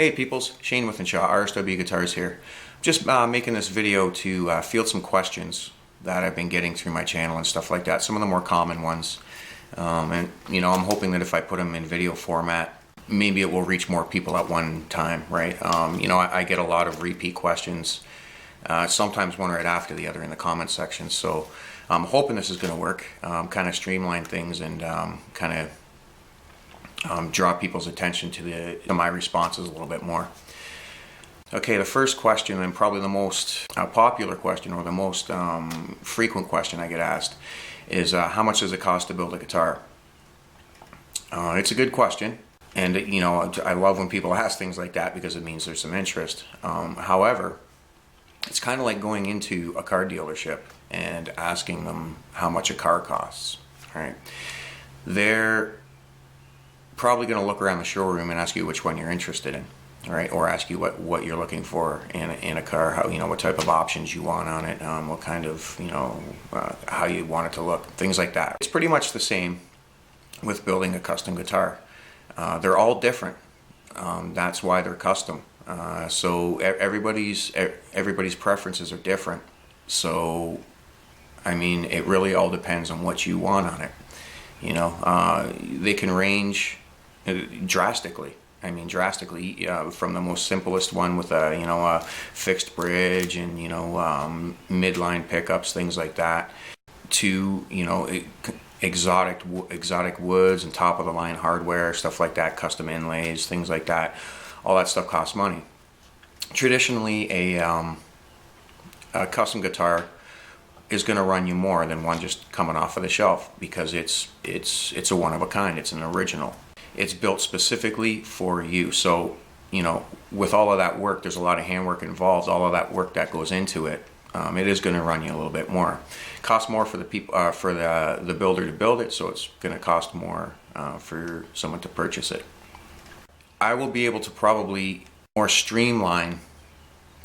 Hey peoples, Shane with Shaw, RSW Guitars here. Just making this video to field some questions that I've been getting through my channel and stuff like that. Some of the more common ones. And I'm hoping that if I put them in video format, maybe it will reach more people at one time, right? I get a lot of repeat questions, sometimes one right after the other in the comment section. So I'm hoping this is going to work, kind of streamline things and kind of draw people's attention to my responses a little bit more. Okay, the first question, and probably the most popular question, or the most frequent question I get asked, is how much does it cost to build a guitar? It's a good question, and I love when people ask things like that because it means there's some interest. However, it's kind of like going into a car dealership and asking them how much a car costs. Right? They're probably going to look around the showroom and ask you which one you're interested in, right? Or ask you what you're looking for in a car, how what type of options you want on it, what kind of how you want it to look, things like that. It's pretty much the same with building a custom guitar. They're all different. That's why they're custom. So everybody's preferences are different. So I mean, it really all depends on what you want on it. They can range drastically. I mean, drastically, from the most simplest one with a fixed bridge and midline pickups, things like that, to exotic woods and top of the line hardware, stuff like that, custom inlays, things like that. All that stuff costs money. Traditionally, a custom guitar is going to run you more than one just coming off of the shelf, because it's a one of a kind. It's an original. It's built specifically for you. So with all of that work, there's a lot of handwork involved. All of that work that goes into it, it is going to run you a little bit more. Costs more for the people, for the builder to build it, so it's going to cost more for someone to purchase it. I will be able to probably more streamline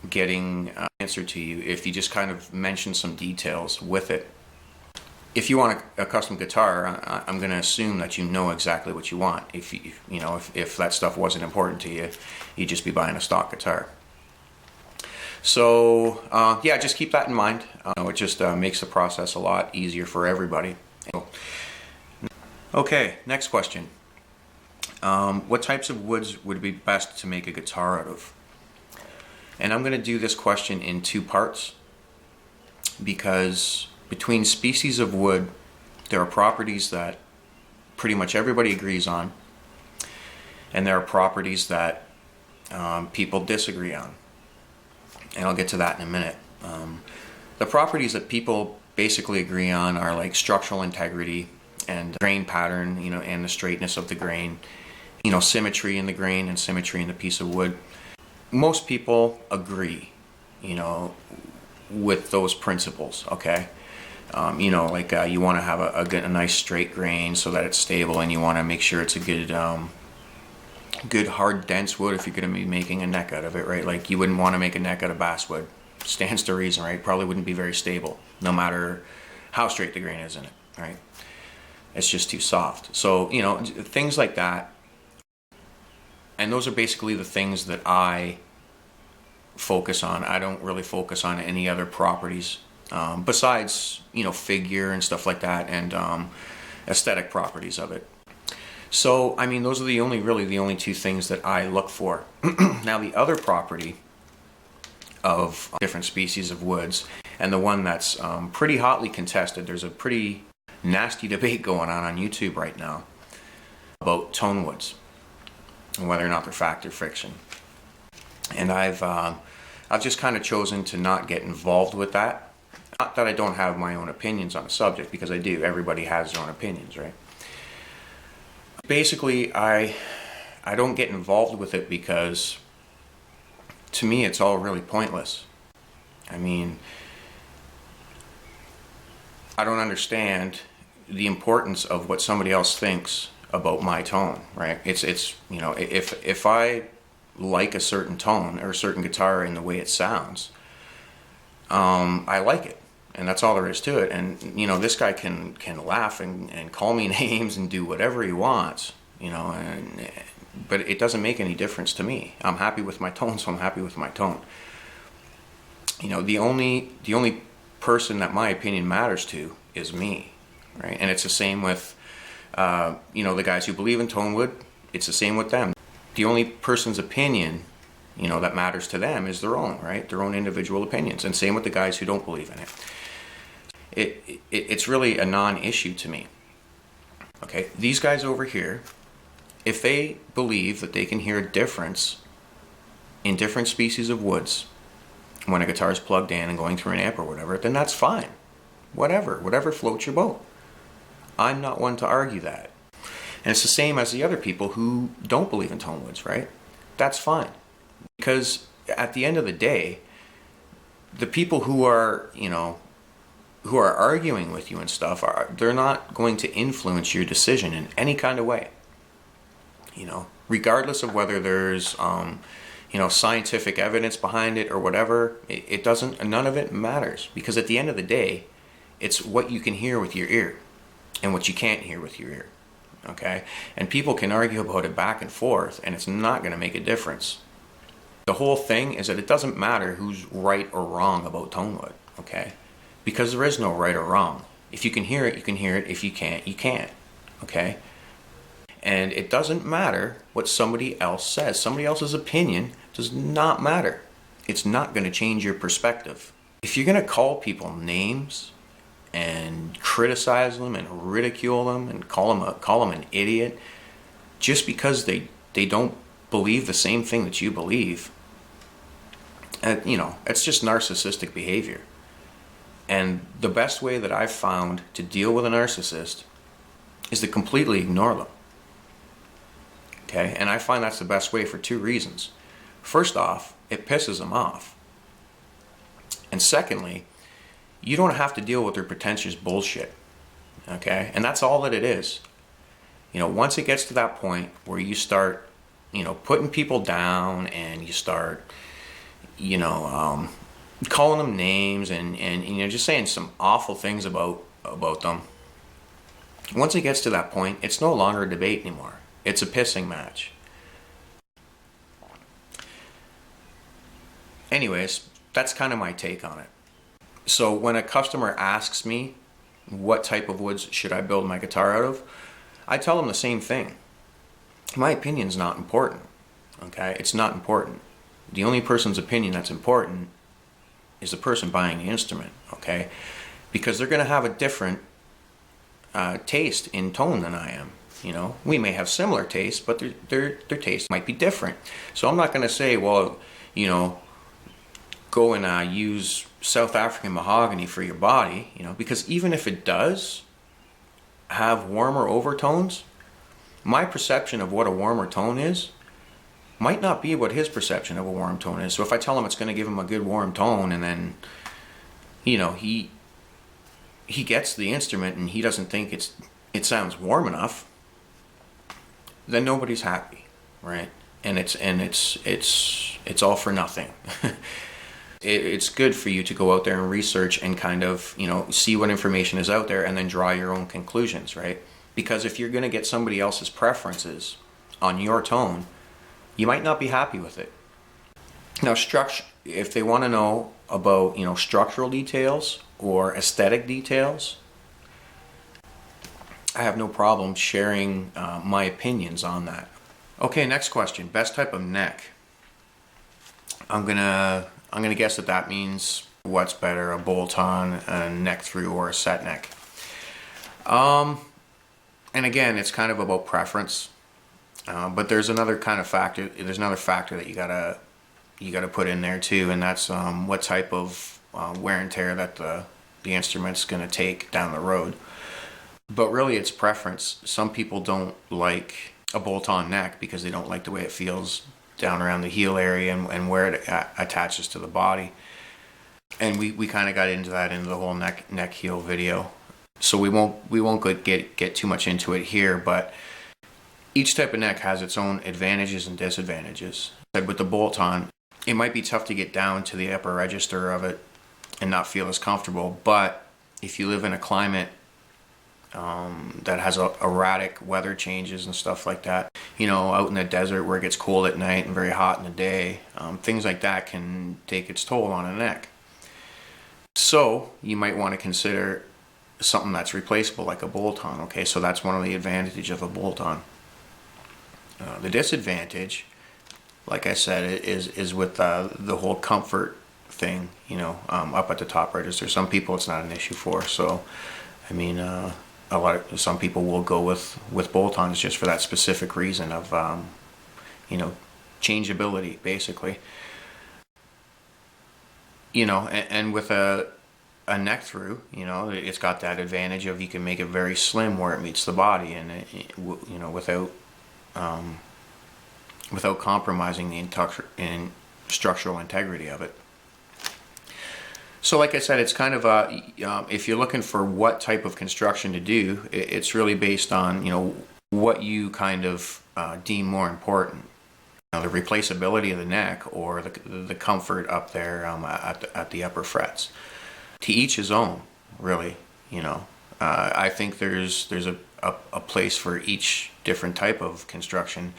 getting an answer to you if you just kind of mention some details with it. If you want a custom guitar, I'm going to assume that you know exactly what you want. If that stuff wasn't important to you, you'd just be buying a stock guitar. So yeah, just keep that in mind. It just makes the process a lot easier for everybody. Okay, next question. What types of woods would be best to make a guitar out of? And I'm going to do this question in two parts, because between species of wood, there are properties that pretty much everybody agrees on, and there are properties that people disagree on. And I'll get to that in a minute. The properties that people basically agree on are like structural integrity and grain pattern, and the straightness of the grain, symmetry in the grain and symmetry in the piece of wood. Most people agree, with those principles, okay? You want to have a nice straight grain so that it's stable, and you want to make sure it's a good hard dense wood if you're going to be making a neck out of it, right? Like, you wouldn't want to make a neck out of basswood. Stands to reason, right? Probably wouldn't be very stable, no matter how straight the grain is in it, right? It's just too soft. So, things like that. And those are basically the things that I focus on. I don't really focus on any other properties besides, figure and stuff like that, and aesthetic properties of it. So, I mean, those are really the only two things that I look for. Now, the other property of different species of woods, and the one that's pretty hotly contested, there's a pretty nasty debate going on YouTube right now about Tonewoods, and whether or not they're fact or fiction. And I've just kind of chosen to not get involved with that. Not that I don't have my own opinions on the subject, because I do. Everybody has their own opinions, right? Basically, I don't get involved with it because, to me, it's all really pointless. I mean, I don't understand the importance of what somebody else thinks about my tone, right? It's if I like a certain tone or a certain guitar in the way it sounds, I like it, and that's all there is to it. And this guy can laugh and call me names and do whatever he wants, and but it doesn't make any difference to me. I'm happy with my tone, so I'm happy with my tone. You know, the only person that my opinion matters to is me, right? And it's the same with, you know, the guys who believe in Tonewood. It's the same with them. The only person's opinion, you know, that matters to them is their own, right? Their own individual opinions. And same with the guys who don't believe in it. It's really a non-issue to me. Okay, these guys over here, if they believe that they can hear a difference in different species of woods when a guitar is plugged in and going through an amp or whatever, then that's fine. Whatever floats your boat. I'm not one to argue that. And it's the same as the other people who don't believe in Tonewoods, right? That's fine. Because at the end of the day, the people who are, you know, who are arguing with you and stuff, they're not going to influence your decision in any kind of way. You know, regardless of whether there's, you know, scientific evidence behind it or whatever, it doesn't, none of it matters. Because at the end of the day, it's what you can hear with your ear and what you can't hear with your ear. Okay? And people can argue about it back and forth, and it's not going to make a difference. The whole thing is that it doesn't matter who's right or wrong about Tonewood, okay? Because there is no right or wrong. If you can hear it, you can hear it. If you can't, you can't, okay? And it doesn't matter what somebody else says. Somebody else's opinion does not matter. It's not going to change your perspective. If you're going to call people names and criticize them and ridicule them and call them an idiot just because they don't believe the same thing that you believe, you know, it's just narcissistic behavior. And the best way that I've found to deal with a narcissist is to completely ignore them. Okay? And I find that's the best way for two reasons. First off, it pisses them off. And secondly, you don't have to deal with their pretentious bullshit. Okay? And that's all that it is. You know, once it gets to that point where you start, you know, putting people down and you start, you know, calling them names and you know, just saying some awful things about them. Once it gets to that point, it's no longer a debate anymore. It's a pissing match. Anyways, that's kind of my take on it. So when a customer asks me what type of woods should I build my guitar out of, I tell them the same thing. My opinion's not important. Okay? It's not important. The only person's opinion that's important is the person buying the instrument, okay? Because they're going to have a different taste in tone than I am, you know? We may have similar tastes, but their taste might be different. So I'm not going to say, well, you know, go and use South African mahogany for your body, you know, because even if it does have warmer overtones, my perception of what a warmer tone is might not be what his perception of a warm tone is. So if I tell him it's going to give him a good warm tone, and then, you know, he gets the instrument and he doesn't think it sounds warm enough, then nobody's happy, right? And it's all for nothing. It's good for you to go out there and research and kind of, you know, see what information is out there and then draw your own conclusions, right? Because if you're going to get somebody else's preferences on your tone, you might not be happy with it. Now, if they want to know about, you know, structural details or aesthetic details, I have no problem sharing my opinions on that. Okay, next question. Best type of neck. I'm gonna guess that means what's better, a bolt-on, a neck through, or a set neck. And again, it's kind of about preference. But there's another kind of factor. There's another factor that you gotta put in there too, and that's what type of wear and tear that the instrument's gonna take down the road. But really, it's preference. Some people don't like a bolt-on neck because they don't like the way it feels down around the heel area and where it attaches to the body. And we kind of got into that in the whole neck heel video, so we won't get too much into it here, but each type of neck has its own advantages and disadvantages. With the bolt-on, it might be tough to get down to the upper register of it and not feel as comfortable, but if you live in a climate that has erratic weather changes and stuff like that. You know, out in the desert where it gets cold at night and very hot in the day, things like that can take its toll on a neck. So you might want to consider something that's replaceable, like a bolt-on. Okay, so that's one of the advantages of a bolt-on. The disadvantage, like I said, is with the whole comfort thing. You know, up at the top register. Some people it's not an issue for. So, I mean, some people will go with bolt-ons just for that specific reason of, you know, changeability, basically. You know, and with a neck through, you know, it's got that advantage of you can make it very slim where it meets the body, and you know, without compromising the structural integrity of it. So like I said, it's kind of if you're looking for what type of construction to do, it's really based on, you know, what you kind of deem more important. You know, the replaceability of the neck or the comfort up there at the upper frets. To each his own, really. You know, I think there's a place for each different type of construction.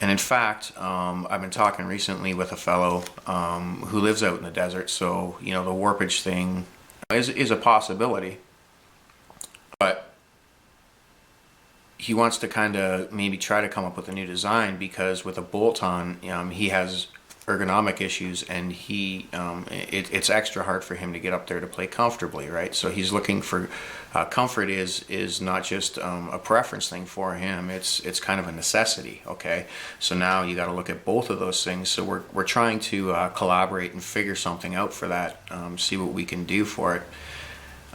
And in fact, I've been talking recently with a fellow who lives out in the desert, so, you know, the warpage thing is a possibility. But he wants to kind of maybe try to come up with a new design, because with a bolt-on, he has ergonomic issues, and it's extra hard for him to get up there to play comfortably, right? So he's looking for comfort is not just a preference thing for him, it's kind of a necessity. Okay, so now you got to look at both of those things. So we're trying to collaborate and figure something out for that, see what we can do for it.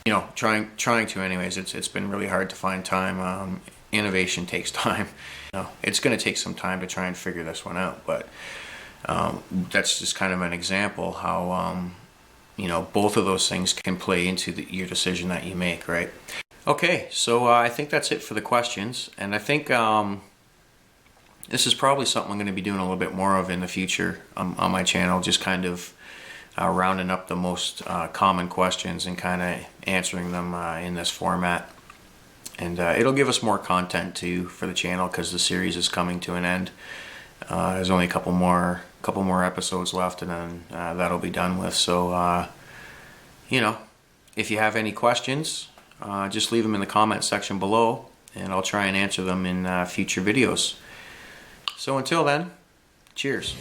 You know, trying to anyways. It's been really hard to find time. Innovation takes time. You know, it's going to take some time to try and figure this one out, but that's just kind of an example how you know, both of those things can play into your decision that you make, right? Okay, so I think that's it for the questions, and I think this is probably something I'm going to be doing a little bit more of in the future on my channel, just kind of rounding up the most common questions and kind of answering them in this format. And it'll give us more content too for the channel, because the series is coming to an end. There's only a couple more episodes left, and then that'll be done with. So, you know, if you have any questions, just leave them in the comment section below, and I'll try and answer them in future videos. So until then, cheers.